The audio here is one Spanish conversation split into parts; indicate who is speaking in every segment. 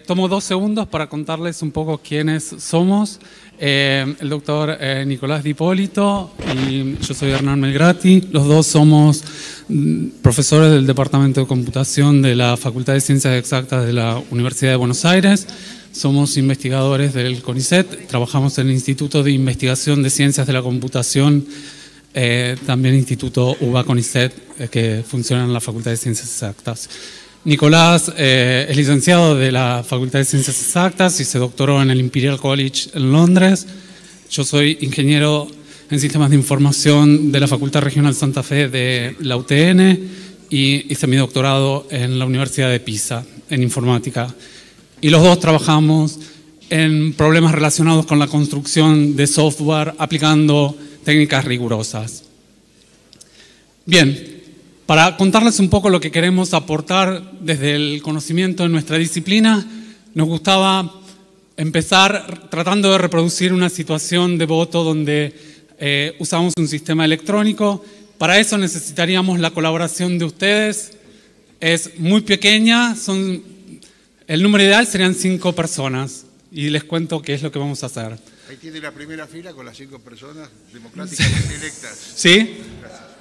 Speaker 1: Tomo 2 segundos para contarles un poco quiénes somos. El doctor Nicolás Di Ippolito y yo soy Hernán Melgrati. Los dos somos profesores del Departamento de Computación de la Facultad de Ciencias Exactas de la Universidad de Buenos Aires. Somos investigadores del CONICET, trabajamos en el Instituto de Investigación de Ciencias de la Computación, también Instituto UBA-CONICET, que funciona en la Facultad de Ciencias Exactas. Nicolás es licenciado de la Facultad de Ciencias Exactas y se doctoró en el Imperial College en Londres. Yo soy ingeniero en Sistemas de Información de la Facultad Regional Santa Fe de la UTN y hice mi doctorado en la Universidad de Pisa, en informática. Y los dos trabajamos en problemas relacionados con la construcción de software aplicando técnicas rigurosas. Bien. Para contarles un poco lo que queremos aportar desde el conocimiento en nuestra disciplina, nos gustaba empezar tratando de reproducir una situación de voto donde usamos un sistema electrónico. Para eso necesitaríamos la colaboración de ustedes. Es muy pequeña, el número ideal serían 5 personas y les cuento qué es lo que vamos a hacer.
Speaker 2: Ahí tiene la primera fila con las 5 personas democráticamente electas.
Speaker 1: ¿Sí?
Speaker 2: Gracias.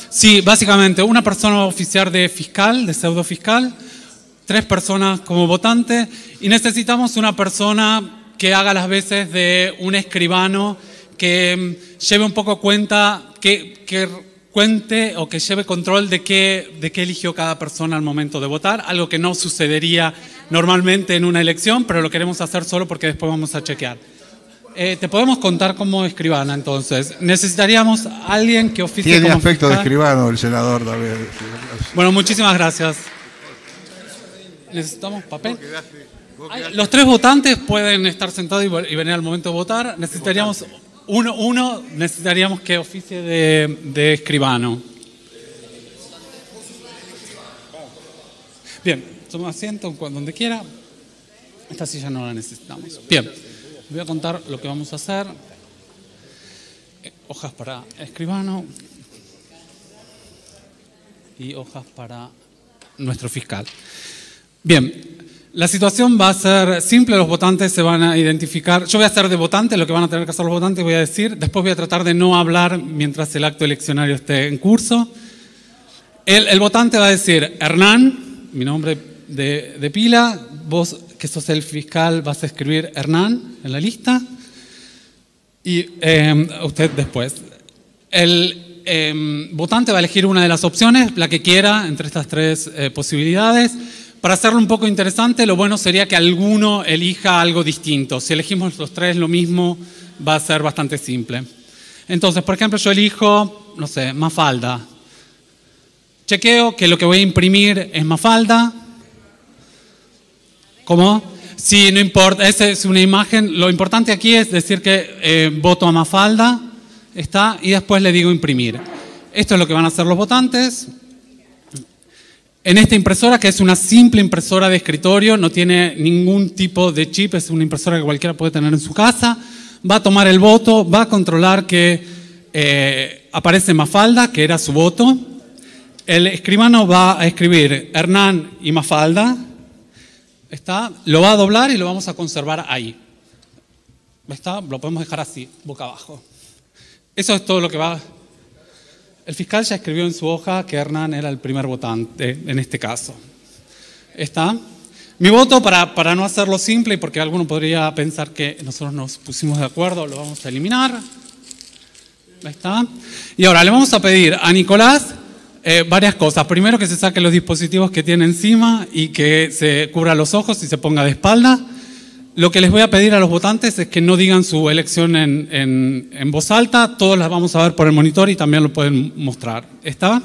Speaker 1: Sí, básicamente una persona oficial de fiscal, de pseudo fiscal, 3 personas como votante y necesitamos una persona que haga las veces de un escribano que lleve un poco cuenta, que cuente o que lleve control de qué eligió cada persona al momento de votar, algo que no sucedería normalmente en una elección, pero lo queremos hacer solo porque después vamos a chequear. Te podemos contar como escribana, entonces. Necesitaríamos a alguien que oficie
Speaker 2: Tiene
Speaker 1: como
Speaker 2: aspecto
Speaker 1: fiscal.
Speaker 2: de escribano el senador también.
Speaker 1: Bueno, muchísimas gracias. ¿Necesitamos papel? Los 3 votantes pueden estar sentados y venir al momento de votar. Necesitaríamos uno necesitaríamos que oficie de escribano. Bien, toma asiento donde quiera. Esta silla no la necesitamos. Bien. Voy a contar lo que vamos a hacer. Hojas para escribano y hojas para nuestro fiscal. Bien, la situación va a ser simple, los votantes se van a identificar. Yo voy a hacer de votante, lo que van a tener que hacer los votantes voy a decir. Después voy a tratar de no hablar mientras el acto eleccionario esté en curso. El votante va a decir, Hernán, mi nombre de pila, vos que sos el fiscal vas a escribir Hernán en la lista y usted después. El votante va a elegir una de las opciones, la que quiera, entre estas 3 posibilidades. Para hacerlo un poco interesante, lo bueno sería que alguno elija algo distinto. Si elegimos los 3 lo mismo, va a ser bastante simple. Entonces, por ejemplo, yo elijo, no sé, Mafalda. Chequeo que lo que voy a imprimir es Mafalda. ¿Cómo? Sí, no importa, esa es una imagen. Lo importante aquí es decir que voto a Mafalda, está, y después le digo imprimir. Esto es lo que van a hacer los votantes. En esta impresora, que es una simple impresora de escritorio, no tiene ningún tipo de chip, es una impresora que cualquiera puede tener en su casa, va a tomar el voto, va a controlar que aparece Mafalda, que era su voto. El escribano va a escribir Hernán y Mafalda. ¿Está? Lo va a doblar y lo vamos a conservar ahí. ¿Está? Lo podemos dejar así, boca abajo. Eso es todo lo que va. El fiscal ya escribió en su hoja que Hernán era el primer votante en este caso. ¿Está? Mi voto, para no hacerlo simple y porque alguno podría pensar que nosotros nos pusimos de acuerdo, lo vamos a eliminar. ¿Está? Y ahora le vamos a pedir a Nicolás varias cosas. Primero, que se saque los dispositivos que tiene encima y que se cubra los ojos y se ponga de espalda. Lo que les voy a pedir a los votantes es que no digan su elección en voz alta. Todos las vamos a ver por el monitor y también lo pueden mostrar. ¿Está?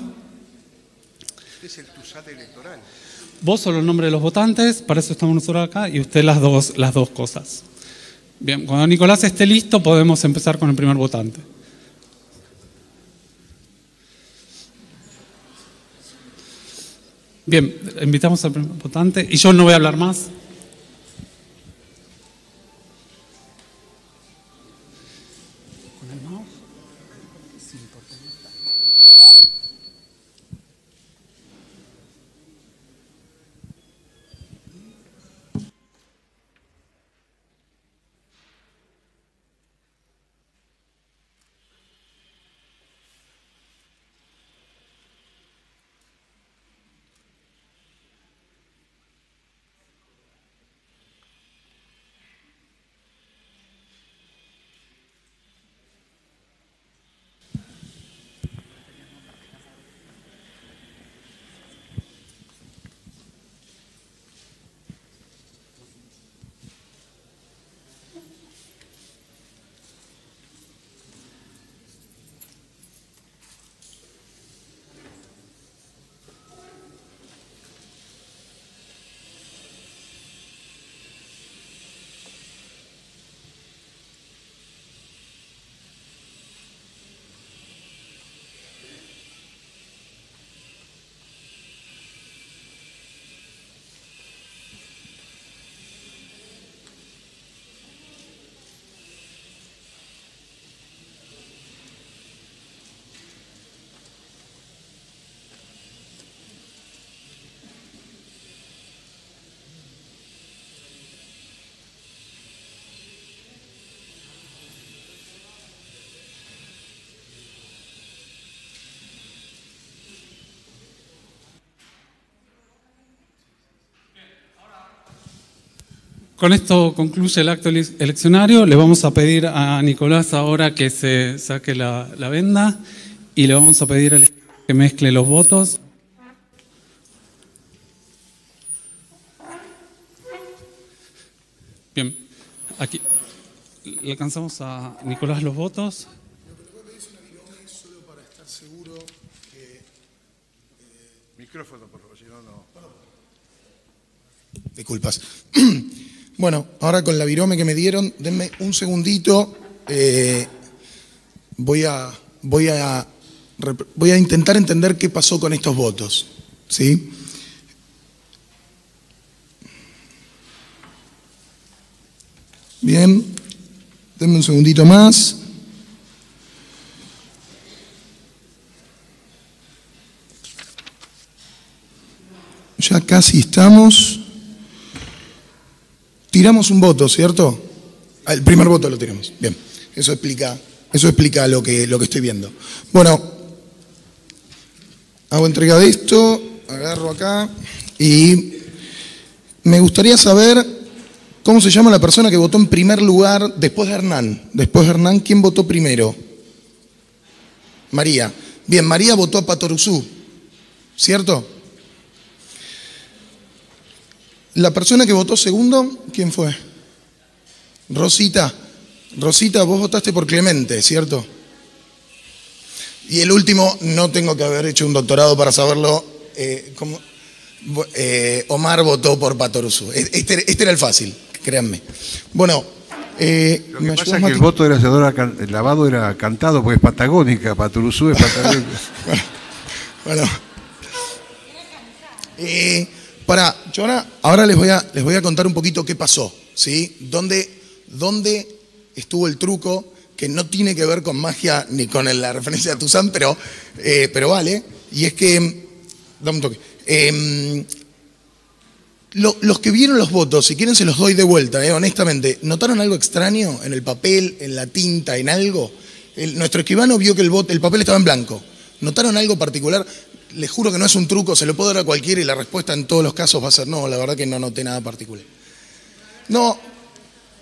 Speaker 2: Este es el TUSAT electoral.
Speaker 1: Vos solo el nombre de los votantes, para eso estamos nosotros acá, y usted las dos cosas. Bien, cuando Nicolás esté listo podemos empezar con el primer votante. Bien, invitamos al primer votante y yo no voy a hablar más. con el mouse. Con esto concluye el acto eleccionario. Le vamos a pedir a Nicolás ahora que se saque la venda y le vamos a pedir que mezcle los votos. Bien, aquí le alcanzamos a Nicolás los votos.
Speaker 2: Solo para estar seguro que... Micrófono, por favor, si no, no.
Speaker 3: Disculpas. Bueno, ahora con la virome que me dieron, denme un segundito. Voy a intentar entender qué pasó con estos votos, ¿sí? Bien, denme un segundito más. Ya casi estamos. Tiramos un voto, ¿cierto? El primer voto lo tiramos. Bien, eso explica lo que estoy viendo. Bueno, hago entrega de esto, agarro acá y me gustaría saber cómo se llama la persona que votó en primer lugar después de Hernán. Después de Hernán, ¿quién votó primero? María. Bien, María votó a Patoruzú, ¿cierto? La persona que votó segundo, ¿quién fue? Rosita. Rosita, vos votaste por Clemente, ¿cierto? Y el último, no tengo que haber hecho un doctorado para saberlo, Omar votó por Patoruzú. Este era el fácil, créanme. Bueno,
Speaker 2: lo que pasa es que el voto de la senadora Lavado era cantado, porque es patagónica, Patoruzú es patagónica.
Speaker 3: Bueno. Yo ahora les voy a contar un poquito qué pasó, ¿sí? ¿Dónde estuvo el truco? Que no tiene que ver con magia ni con la referencia a Tuzán, pero vale. Y es que, dame un toque. Los que vieron los votos, si quieren se los doy de vuelta, honestamente. ¿Notaron algo extraño en el papel, en la tinta, en algo? Nuestro escribano vio que el papel estaba en blanco. ¿Notaron algo particular? Les juro que no es un truco, se lo puedo dar a cualquiera y la respuesta en todos los casos va a ser no, la verdad que no noté nada particular. No,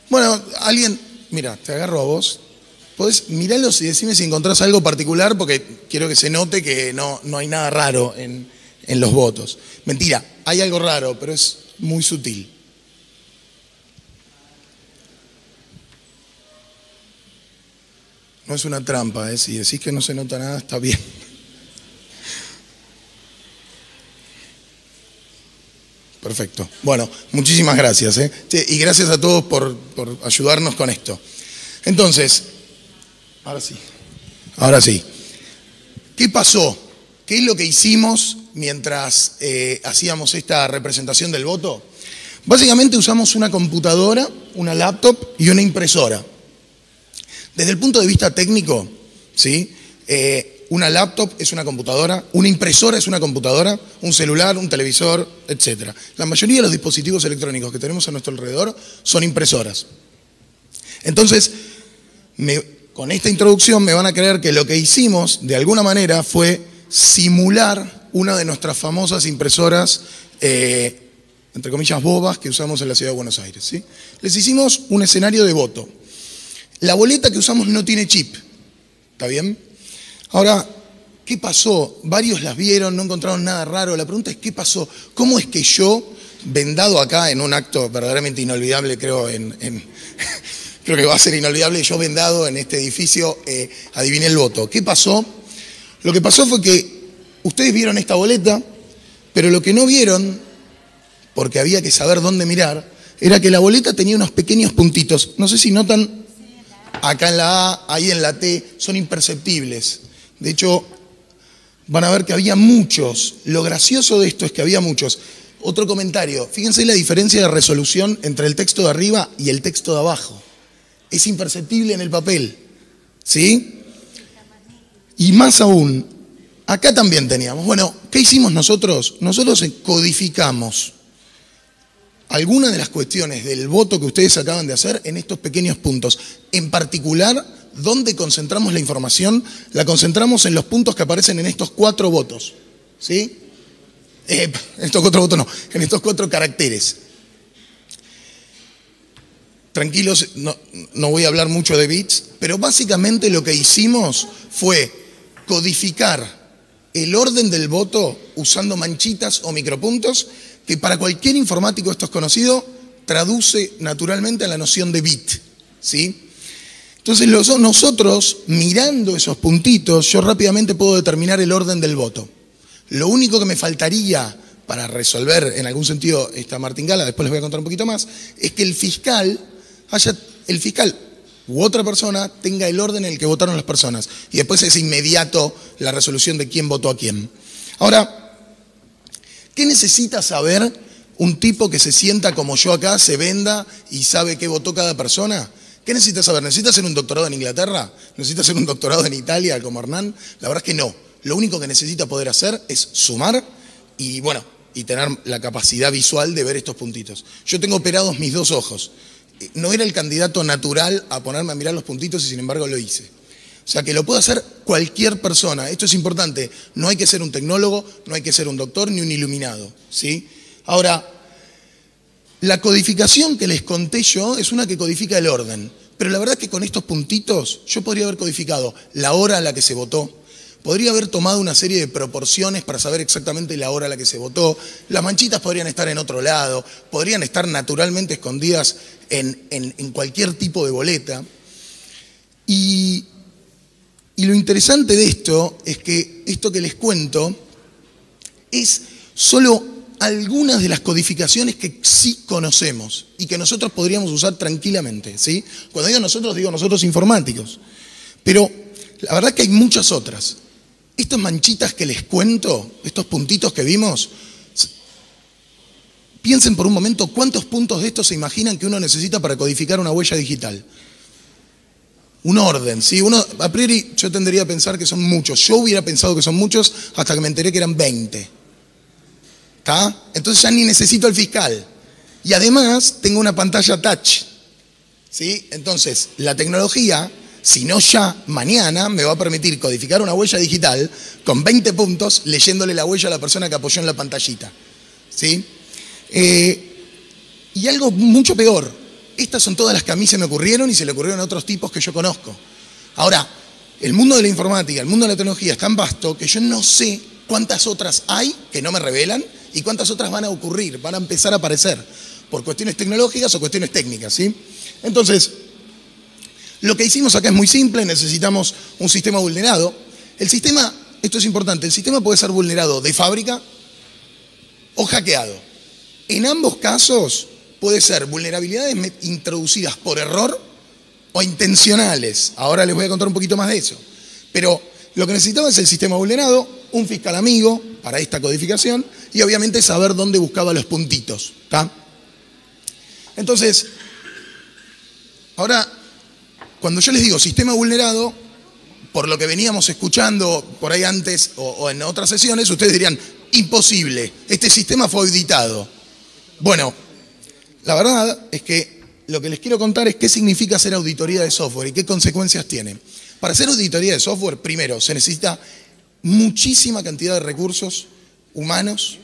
Speaker 3: bueno, alguien, mira, te agarro a vos, podés mirarlos y decirme si encontrás algo particular porque quiero que se note que no hay nada raro en los votos. Mentira, hay algo raro, pero es muy sutil. No es una trampa, si decís que no se nota nada, está bien. Perfecto. Bueno, muchísimas gracias. Y gracias a todos por ayudarnos con esto. Entonces, ahora sí. ¿Qué pasó? ¿Qué es lo que hicimos mientras hacíamos esta representación del voto? Básicamente usamos una computadora, una laptop y una impresora. Desde el punto de vista técnico, ¿sí? Una laptop es una computadora, una impresora es una computadora, un celular, un televisor, etc. La mayoría de los dispositivos electrónicos que tenemos a nuestro alrededor son impresoras. Entonces, con esta introducción me van a creer que lo que hicimos, de alguna manera, fue simular una de nuestras famosas impresoras, entre comillas, bobas, que usamos en la ciudad de Buenos Aires, ¿sí? Les hicimos un escenario de voto. La boleta que usamos no tiene chip, ¿está bien? Ahora, ¿qué pasó? Varios las vieron, no encontraron nada raro. La pregunta es, ¿qué pasó? ¿Cómo es que yo, vendado acá en un acto verdaderamente inolvidable, creo que va a ser inolvidable, yo vendado en este edificio, adiviné el voto? ¿Qué pasó? Lo que pasó fue que ustedes vieron esta boleta, pero lo que no vieron, porque había que saber dónde mirar, era que la boleta tenía unos pequeños puntitos. No sé si notan, acá en la A, ahí en la T, son imperceptibles. De hecho, van a ver que había muchos. Lo gracioso de esto es que había muchos. Otro comentario, fíjense la diferencia de resolución entre el texto de arriba y el texto de abajo. Es imperceptible en el papel, ¿sí? Y más aún, acá también teníamos. Bueno, ¿qué hicimos nosotros? Nosotros codificamos algunas de las cuestiones del voto que ustedes acaban de hacer en estos pequeños puntos. En particular, ¿dónde concentramos la información? La concentramos en los puntos que aparecen en estos 4 votos, ¿sí? En estos 4 votos no, en estos 4 caracteres. Tranquilos, no voy a hablar mucho de bits, pero básicamente lo que hicimos fue codificar el orden del voto usando manchitas o micropuntos, que para cualquier informático esto es conocido, traduce naturalmente a la noción de bit, ¿sí? Entonces nosotros, mirando esos puntitos, yo rápidamente puedo determinar el orden del voto. Lo único que me faltaría para resolver en algún sentido esta martingala, después les voy a contar un poquito más, es que el fiscal u otra persona tenga el orden en el que votaron las personas. Y después es inmediato la resolución de quién votó a quién. Ahora, ¿qué necesita saber un tipo que se sienta como yo acá, se venda y sabe qué votó cada persona? ¿Qué necesita saber? ¿Necesita hacer un doctorado en Inglaterra? ¿Necesita hacer un doctorado en Italia como Hernán? La verdad es que no. Lo único que necesita poder hacer es sumar y, bueno, y tener la capacidad visual de ver estos puntitos. Yo tengo operados mis 2 ojos. No era el candidato natural a ponerme a mirar los puntitos y sin embargo lo hice. O sea que lo puede hacer cualquier persona. Esto es importante. No hay que ser un tecnólogo, no hay que ser un doctor ni un iluminado, ¿sí? Ahora, la codificación que les conté yo es una que codifica el orden. Pero la verdad es que con estos puntitos yo podría haber codificado la hora a la que se votó, podría haber tomado una serie de proporciones para saber exactamente la hora a la que se votó, las manchitas podrían estar en otro lado, podrían estar naturalmente escondidas en cualquier tipo de boleta. Y lo interesante de esto es que esto que les cuento es solo algunas de las codificaciones que sí conocemos y que nosotros podríamos usar tranquilamente, ¿sí? Cuando digo nosotros informáticos. Pero la verdad es que hay muchas otras. Estas manchitas que les cuento, estos puntitos que vimos, piensen por un momento cuántos puntos de estos se imaginan que uno necesita para codificar una huella digital. Un orden, ¿sí? A priori yo tendería a pensar que son muchos. Yo hubiera pensado que son muchos hasta que me enteré que eran 20. ¿Está? Entonces ya ni necesito el fiscal. Y además tengo una pantalla touch, ¿sí? Entonces la tecnología, si no ya, mañana me va a permitir codificar una huella digital con 20 puntos leyéndole la huella a la persona que apoyó en la pantallita, ¿sí? Y algo mucho peor, estas son todas las que a mí se me ocurrieron y se le ocurrieron a otros tipos que yo conozco. Ahora, el mundo de la informática, el mundo de la tecnología es tan vasto que yo no sé cuántas otras hay que no me revelan y cuántas otras van a ocurrir, van a empezar a aparecer por cuestiones tecnológicas o cuestiones técnicas, ¿sí? Entonces, lo que hicimos acá es muy simple, necesitamos un sistema vulnerado. El sistema, esto es importante, el sistema puede ser vulnerado de fábrica o hackeado. En ambos casos puede ser vulnerabilidades introducidas por error o intencionales. Ahora les voy a contar un poquito más de eso. Pero lo que necesitaba es el sistema vulnerado, un fiscal amigo para esta codificación y obviamente saber dónde buscaba los puntitos, ¿está? Entonces, ahora, cuando yo les digo sistema vulnerado, por lo que veníamos escuchando por ahí antes o en otras sesiones, ustedes dirían, imposible, este sistema fue auditado. Bueno, la verdad es que lo que les quiero contar es qué significa hacer auditoría de software y qué consecuencias tiene. Para hacer auditoría de software, primero, se necesita muchísima cantidad de recursos humanos,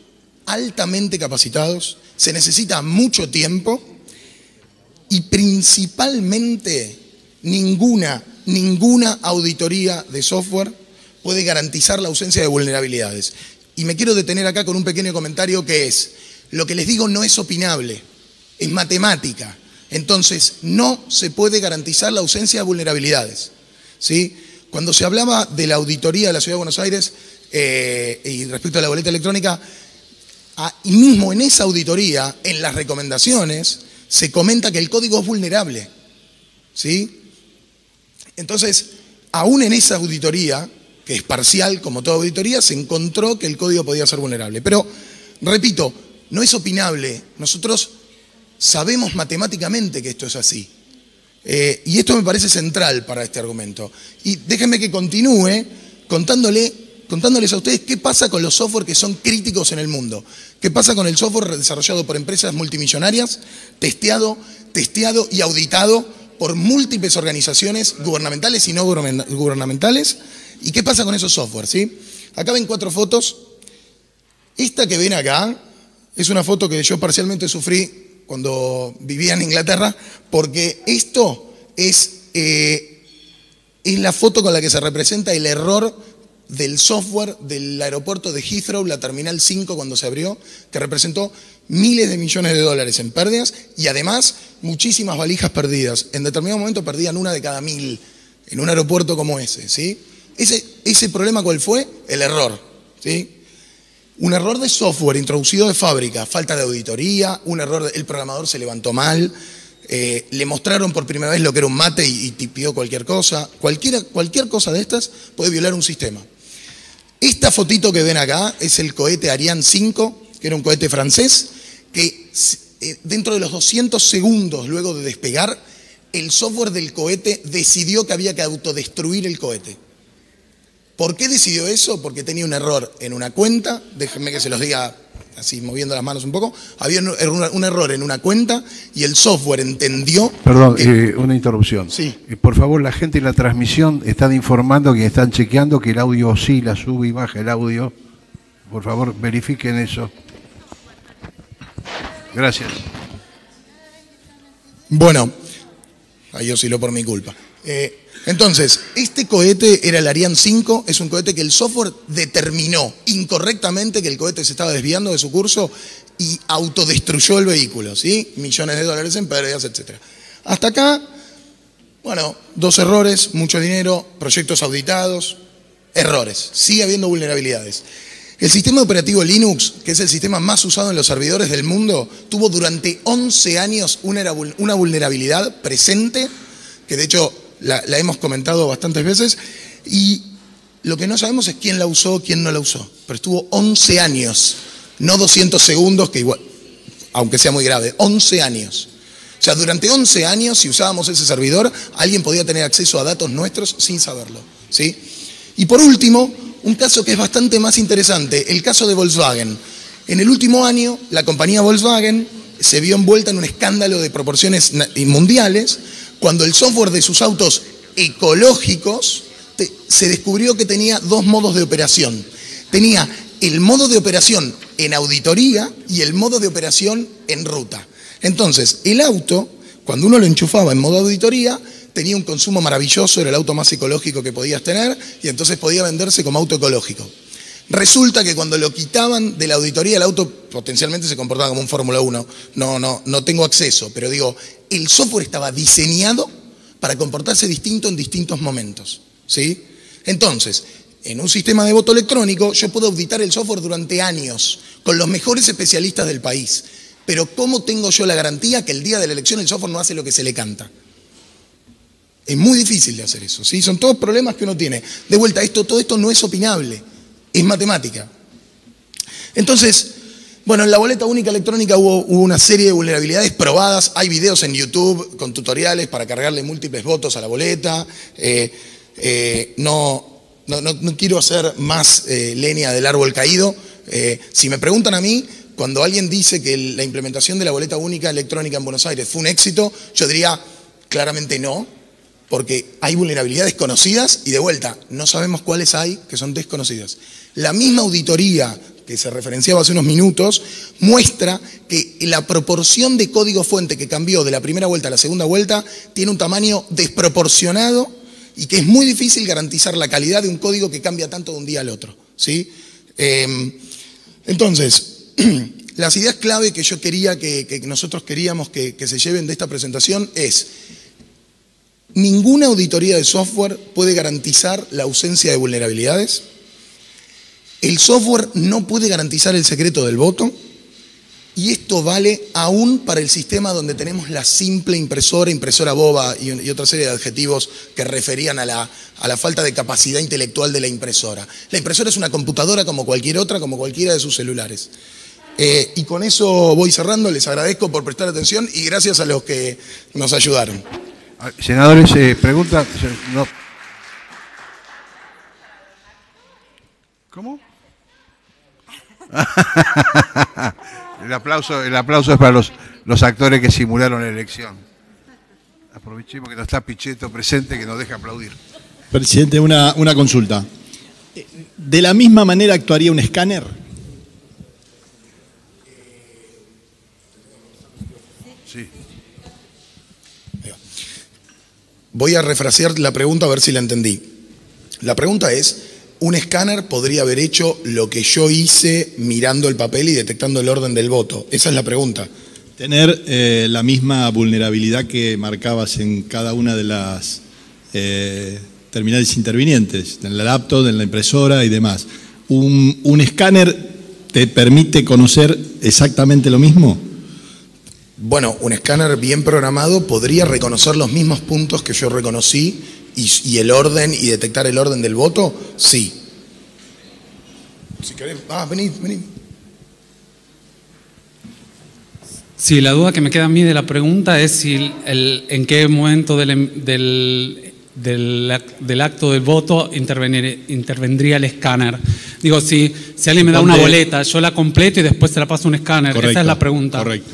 Speaker 3: altamente capacitados, se necesita mucho tiempo y principalmente ninguna auditoría de software puede garantizar la ausencia de vulnerabilidades. Y me quiero detener acá con un pequeño comentario que es, lo que les digo no es opinable, es matemática. Entonces, no se puede garantizar la ausencia de vulnerabilidades, ¿sí? Cuando se hablaba de la auditoría de la Ciudad de Buenos Aires y respecto a la boleta electrónica, y mismo en esa auditoría, en las recomendaciones, se comenta que el código es vulnerable, ¿sí? Entonces, aún en esa auditoría, que es parcial como toda auditoría, se encontró que el código podía ser vulnerable. Pero, repito, no es opinable. Nosotros sabemos matemáticamente que esto es así. Y esto me parece central para este argumento. Y déjenme que continúe contándoles a ustedes qué pasa con los software que son críticos en el mundo. ¿Qué pasa con el software desarrollado por empresas multimillonarias, testeado y auditado por múltiples organizaciones gubernamentales y no gubernamentales? ¿Y qué pasa con esos software? ¿Sí? Acá ven 4 fotos. Esta que ven acá es una foto que yo parcialmente sufrí cuando vivía en Inglaterra, porque esto es la foto con la que se representa el error del software del aeropuerto de Heathrow, la Terminal 5 cuando se abrió, que representó miles de millones de dólares en pérdidas y además muchísimas valijas perdidas. En determinado momento perdían 1 de cada 1000 en un aeropuerto como ese, ¿sí? Ese problema, ¿cuál fue? El error, ¿sí? Un error de software introducido de fábrica, falta de auditoría, un error, el programador se levantó mal, le mostraron por primera vez lo que era un mate y tipió cualquier cosa. Cualquier cosa de estas puede violar un sistema. Esta fotito que ven acá es el cohete Ariane 5, que era un cohete francés, que dentro de los 200 segundos luego de despegar, el software del cohete decidió que había que autodestruir el cohete. ¿Por qué decidió eso? Porque tenía un error en una cuenta, déjenme que se los diga así moviendo las manos un poco, había un error en una cuenta y el software entendió...
Speaker 4: Perdón, una interrupción.
Speaker 3: Sí.
Speaker 4: Por favor, la gente en la transmisión están informando que están chequeando que el audio oscila, sube y baja el audio. Por favor, verifiquen eso. Gracias.
Speaker 3: Bueno, ahí osciló por mi culpa. Entonces, este cohete era el Ariane 5, es un cohete que el software determinó incorrectamente que el cohete se estaba desviando de su curso y autodestruyó el vehículo, ¿sí? Millones de dólares en pérdidas, etc. Hasta acá, bueno, 2 errores, mucho dinero, proyectos auditados, errores, sigue habiendo vulnerabilidades. El sistema operativo Linux, que es el sistema más usado en los servidores del mundo, tuvo durante 11 años una vulnerabilidad presente, que de hecho la hemos comentado bastantes veces, y lo que no sabemos es quién la usó, quién no la usó. Pero estuvo 11 años, no 200 segundos, que igual, aunque sea muy grave, 11 años. O sea, durante 11 años, si usábamos ese servidor, alguien podía tener acceso a datos nuestros sin saberlo, ¿sí? Y por último, un caso que es bastante más interesante, el caso de Volkswagen. En el último año, la compañía Volkswagen se vio envuelta en un escándalo de proporciones mundiales, cuando el software de sus autos ecológicos se descubrió que tenía 2 modos de operación. Tenía el modo de operación en auditoría y el modo de operación en ruta. Entonces, el auto, cuando uno lo enchufaba en modo auditoría, tenía un consumo maravilloso, era el auto más ecológico que podías tener y entonces podía venderse como auto ecológico. Resulta que cuando lo quitaban de la auditoría, el auto potencialmente se comportaba como un Fórmula 1. No tengo acceso, pero digo, el software estaba diseñado para comportarse distinto en distintos momentos, ¿sí? Entonces, en un sistema de voto electrónico, yo puedo auditar el software durante años, con los mejores especialistas del país. Pero ¿cómo tengo yo la garantía que el día de la elección el software no hace lo que se le canta? Es muy difícil de hacer eso, ¿sí? Son todos problemas que uno tiene. De vuelta, todo esto no es opinable. Es matemática. Entonces, Bueno, en la boleta única electrónica hubo una serie de vulnerabilidades probadas. Hay videos en YouTube con tutoriales para cargarle múltiples votos a la boleta. No quiero hacer más leña del árbol caído. Si me preguntan a mí, cuando alguien dice que la implementación de la boleta única electrónica en Buenos Aires fue un éxito, yo diría claramente no, porque hay vulnerabilidades conocidas y de vuelta, no sabemos cuáles hay que son desconocidas. La misma auditoría que se referenciaba hace unos minutos, muestra que la proporción de código fuente que cambió de la primera vuelta a la segunda vuelta tiene un tamaño desproporcionado y que es muy difícil garantizar la calidad de un código que cambia tanto de un día al otro, ¿sí? Entonces, las ideas clave que yo quería, que nosotros queríamos que se lleven de esta presentación es: ninguna auditoría de software puede garantizar la ausencia de vulnerabilidades. El software no puede garantizar el secreto del voto, y esto vale aún para el sistema donde tenemos la simple impresora boba y otra serie de adjetivos que referían a la falta de capacidad intelectual de la impresora. La impresora es una computadora como cualquier otra, como cualquiera de sus celulares. Y con eso voy cerrando, les agradezco por prestar atención y gracias a los que nos ayudaron.
Speaker 4: Senadores, pregunta. No. ¿Cómo? El aplauso es para los actores que simularon la elección. Aprovechemos que no está Pichetto presente, que nos deja aplaudir.
Speaker 5: Presidente, una consulta. ¿De la misma manera actuaría un escáner?
Speaker 4: Sí.
Speaker 3: Voy a refrasear la pregunta a ver si la entendí. La pregunta es: ¿un escáner podría haber hecho lo que yo hice mirando el papel y detectando el orden del voto? Esa es la pregunta.
Speaker 5: Tener la misma vulnerabilidad que marcabas en cada una de las terminales intervinientes, en la laptop, en la impresora y demás. ¿Un escáner te permite conocer exactamente lo mismo?
Speaker 3: Bueno, un escáner bien programado podría reconocer los mismos puntos que yo reconocí y el orden y detectar el orden del voto, sí. Si querés, vení.
Speaker 1: Sí, la duda que me queda a mí de la pregunta es si en qué momento del acto del voto intervendría el escáner. Digo, si alguien me da una boleta, yo la completo y después se la paso a un escáner.
Speaker 5: Correcto,
Speaker 1: esa es la pregunta.
Speaker 5: Correcto.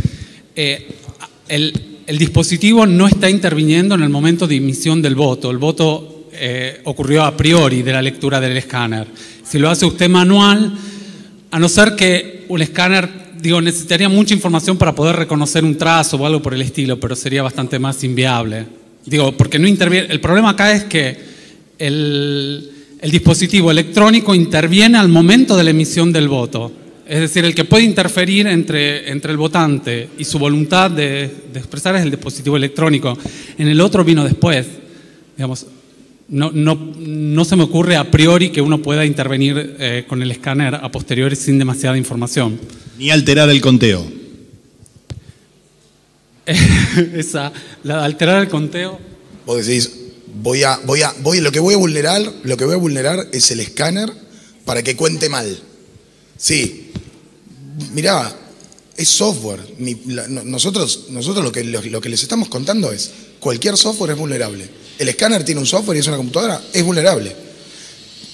Speaker 1: El dispositivo no está interviniendo en el momento de emisión del voto. El voto ocurrió a priori de la lectura del escáner. Si lo hace usted manual, a no ser que un escáner, necesitaría mucha información para poder reconocer un trazo o algo por el estilo, pero sería bastante más inviable. Porque no interviene. El problema acá es que el dispositivo electrónico interviene al momento de la emisión del voto. Es decir, el que puede interferir entre el votante y su voluntad de expresar es el dispositivo electrónico. En el otro vino después. No se me ocurre a priori que uno pueda intervenir con el escáner a posteriori sin demasiada información.
Speaker 5: Ni alterar el conteo.
Speaker 1: La de alterar el conteo.
Speaker 3: Vos decís, lo que voy a vulnerar es el escáner para que cuente mal. Sí. Mirá, es software. Nosotros lo que les estamos contando es: cualquier software es vulnerable. El escáner tiene un software y es una computadora, es vulnerable.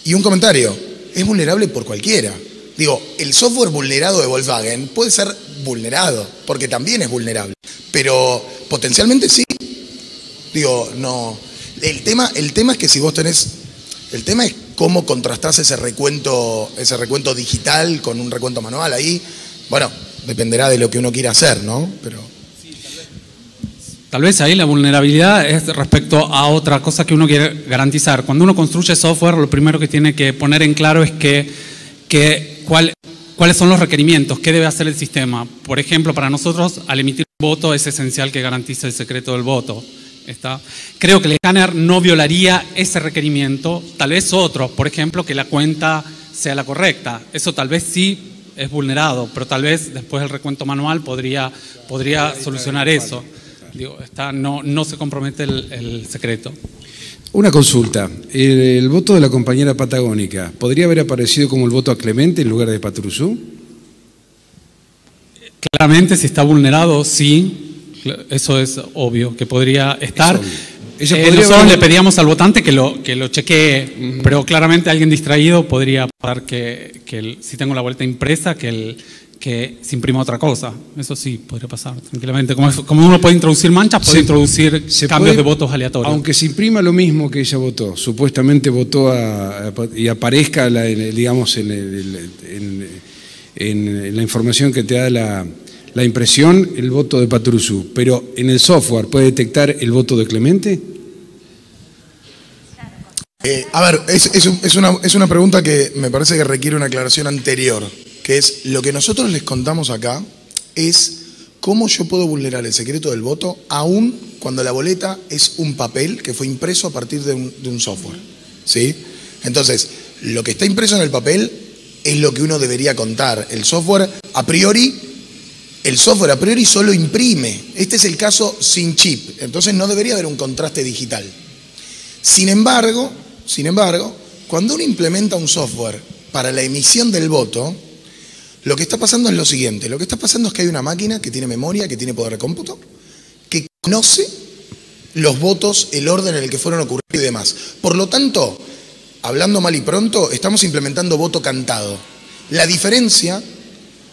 Speaker 3: Y un comentario: es vulnerable por cualquiera. El software vulnerado de Volkswagen puede ser vulnerado, porque también es vulnerable. Pero potencialmente sí. No. El tema es que si vos tenés. El tema es cómo contrastás ese recuento digital con un recuento manual ahí. Bueno, dependerá de lo que uno quiera hacer, ¿no? Pero
Speaker 1: tal vez ahí la vulnerabilidad es respecto a otra cosa que uno quiere garantizar. Cuando uno construye software, lo primero que tiene que poner en claro es cuáles son los requerimientos, qué debe hacer el sistema. Por ejemplo, para nosotros, al emitir un voto es esencial que garantice el secreto del voto. Creo que el escáner no violaría ese requerimiento, tal vez otro, por ejemplo, que la cuenta sea la correcta. Eso tal vez sí es vulnerado, pero tal vez después del recuento manual podría solucionar eso. No se compromete el secreto.
Speaker 6: Una consulta. ¿El voto de la compañera patagónica podría haber aparecido como el voto a Clemente en lugar de Patrusú?
Speaker 1: Claramente, si está vulnerado, sí, eso es obvio, que podría estar. Nosotros le pedíamos al votante que lo chequee, pero claramente alguien distraído podría pasar que si tengo la boleta impresa, que se imprima otra cosa. Eso sí, podría pasar tranquilamente. Como uno puede introducir manchas, puede introducir cambios de votos aleatorios.
Speaker 6: Aunque se imprima lo mismo que ella votó, supuestamente votó y aparezca, digamos, en la información que te da la impresión, el voto de Patrusú, pero en el software puede detectar el voto de Clemente.
Speaker 3: A ver, es una pregunta que me parece que requiere una aclaración anterior, que es lo que nosotros les contamos acá es cómo yo puedo vulnerar el secreto del voto aún cuando la boleta es un papel que fue impreso a partir de un software, ¿sí? Entonces, lo que está impreso en el papel es lo que uno debería contar. El software a priori solo imprime. Este es el caso sin chip, entonces no debería haber un contraste digital. Sin embargo, cuando uno implementa un software para la emisión del voto, lo que está pasando es lo siguiente. Lo que está pasando es que hay una máquina que tiene memoria, que tiene poder de cómputo, que conoce los votos, el orden en el que fueron ocurridos y demás. Por lo tanto, hablando mal y pronto, estamos implementando voto cantado. La diferencia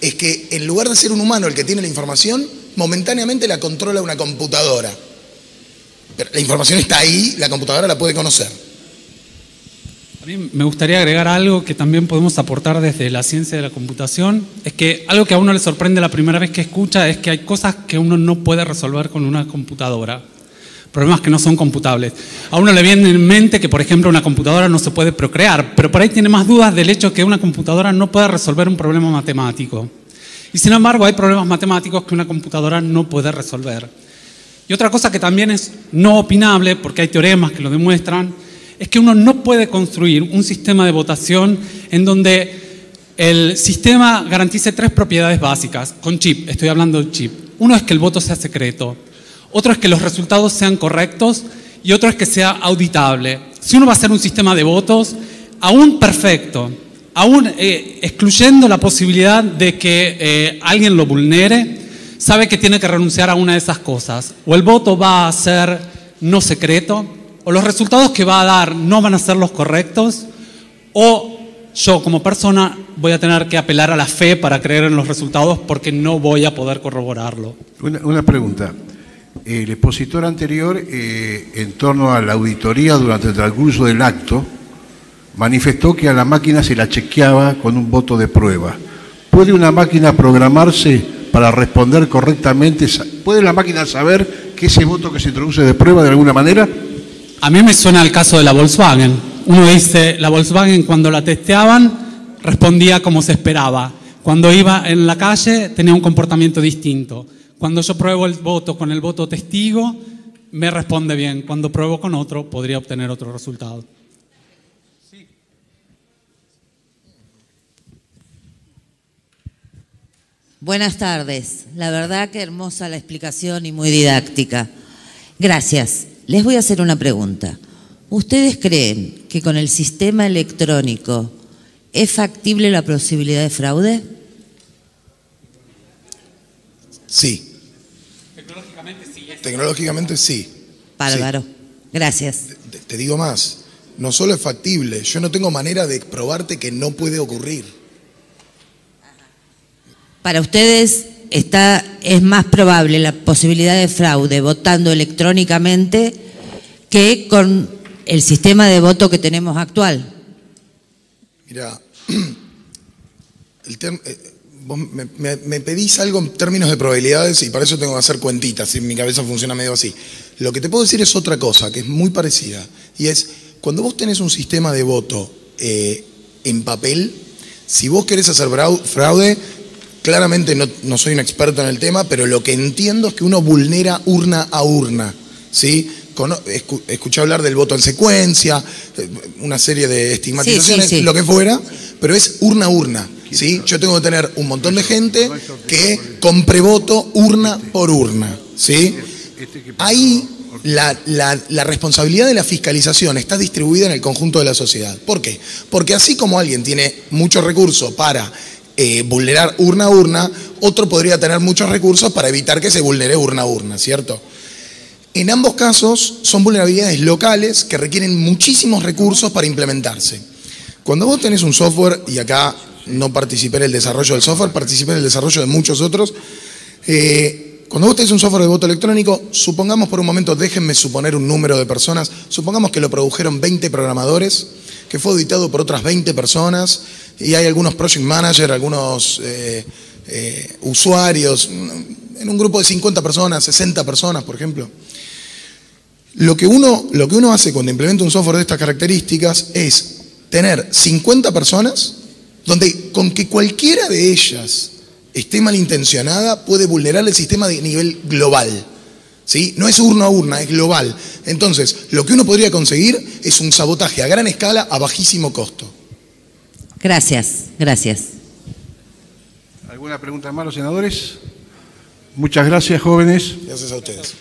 Speaker 3: es que en lugar de ser un humano el que tiene la información, momentáneamente la controla una computadora. Pero la información está ahí, la computadora la puede conocer.
Speaker 1: A mí me gustaría agregar algo que también podemos aportar desde la ciencia de la computación. Es que algo que a uno le sorprende la primera vez que escucha es que hay cosas que uno no puede resolver con una computadora. Problemas que no son computables. A uno le viene en mente que, por ejemplo, una computadora no se puede procrear, pero por ahí tiene más dudas del hecho de que una computadora no puede resolver un problema matemático. Y sin embargo, hay problemas matemáticos que una computadora no puede resolver. Y otra cosa que también es no opinable, porque hay teoremas que lo demuestran, es que uno no puede construir un sistema de votación en donde el sistema garantice tres propiedades básicas. Con chip, estoy hablando del chip. Uno es que el voto sea secreto. Otro es que los resultados sean correctos y otro es que sea auditable. Si uno va a hacer un sistema de votos, aún perfecto, aún excluyendo la posibilidad de que alguien lo vulnere, sabe que tiene que renunciar a una de esas cosas. O el voto va a ser no secreto, o los resultados que va a dar no van a ser los correctos, o yo como persona voy a tener que apelar a la fe para creer en los resultados porque no voy a poder corroborarlo.
Speaker 4: Una pregunta. El expositor anterior, en torno a la auditoría durante el transcurso del acto, manifestó que a la máquina se la chequeaba con un voto de prueba. ¿Puede una máquina programarse para responder correctamente? ¿Puede la máquina saber que ese voto que se introduce de prueba de alguna manera?
Speaker 1: A mí me suena el caso de la Volkswagen. Uno dice, la Volkswagen cuando la testeaban respondía como se esperaba. Cuando iba en la calle tenía un comportamiento distinto. Cuando yo pruebo el voto con el voto testigo, me responde bien. Cuando pruebo con otro, podría obtener otro resultado. Sí.
Speaker 7: Buenas tardes. La verdad que hermosa la explicación y muy didáctica. Gracias. Les voy a hacer una pregunta. ¿Ustedes creen que con el sistema electrónico es factible la posibilidad de fraude?
Speaker 3: Sí. Tecnológicamente sí.
Speaker 7: Bárbaro. Sí. Gracias.
Speaker 3: Te digo más. No solo es factible, yo no tengo manera de probarte que no puede ocurrir.
Speaker 7: Para ustedes es más probable la posibilidad de fraude votando electrónicamente que con el sistema de voto que tenemos actual.
Speaker 3: Mira, vos me pedís algo en términos de probabilidades y para eso tengo que hacer cuentitas, y mi cabeza funciona medio así. Lo que te puedo decir es otra cosa, que es muy parecida, y es, cuando vos tenés un sistema de voto en papel, si vos querés hacer fraude, claramente no soy un experto en el tema, pero lo que entiendo es que uno vulnera urna a urna, ¿sí? Escuché hablar del voto en secuencia, una serie de estigmatizaciones, lo que fuera, pero es urna a urna, ¿sí? Yo tengo que tener un montón de gente que compre voto urna por urna, ¿sí? Ahí la responsabilidad de la fiscalización está distribuida en el conjunto de la sociedad. ¿Por qué? Porque así como alguien tiene muchos recursos para vulnerar urna a urna, otro podría tener muchos recursos para evitar que se vulnere urna a urna, ¿cierto? En ambos casos son vulnerabilidades locales que requieren muchísimos recursos para implementarse. Cuando vos tenés un software, y acá no participé en el desarrollo del software, participé en el desarrollo de muchos otros, cuando vos tenés un software de voto electrónico, supongamos por un momento, déjenme suponer un número de personas, supongamos que lo produjeron 20 programadores, que fue auditado por otras 20 personas, y hay algunos project managers, algunos usuarios, en un grupo de 50 personas, 60 personas, por ejemplo. Lo que uno hace cuando implementa un software de estas características es tener 50 personas, donde con que cualquiera de ellas esté malintencionada, puede vulnerar el sistema de nivel global. ¿Sí? No es urna a urna, es global. Entonces, lo que uno podría conseguir es un sabotaje a gran escala a bajísimo costo.
Speaker 7: Gracias, gracias.
Speaker 4: ¿Alguna pregunta más, los senadores? Muchas gracias, jóvenes.
Speaker 3: Gracias a ustedes.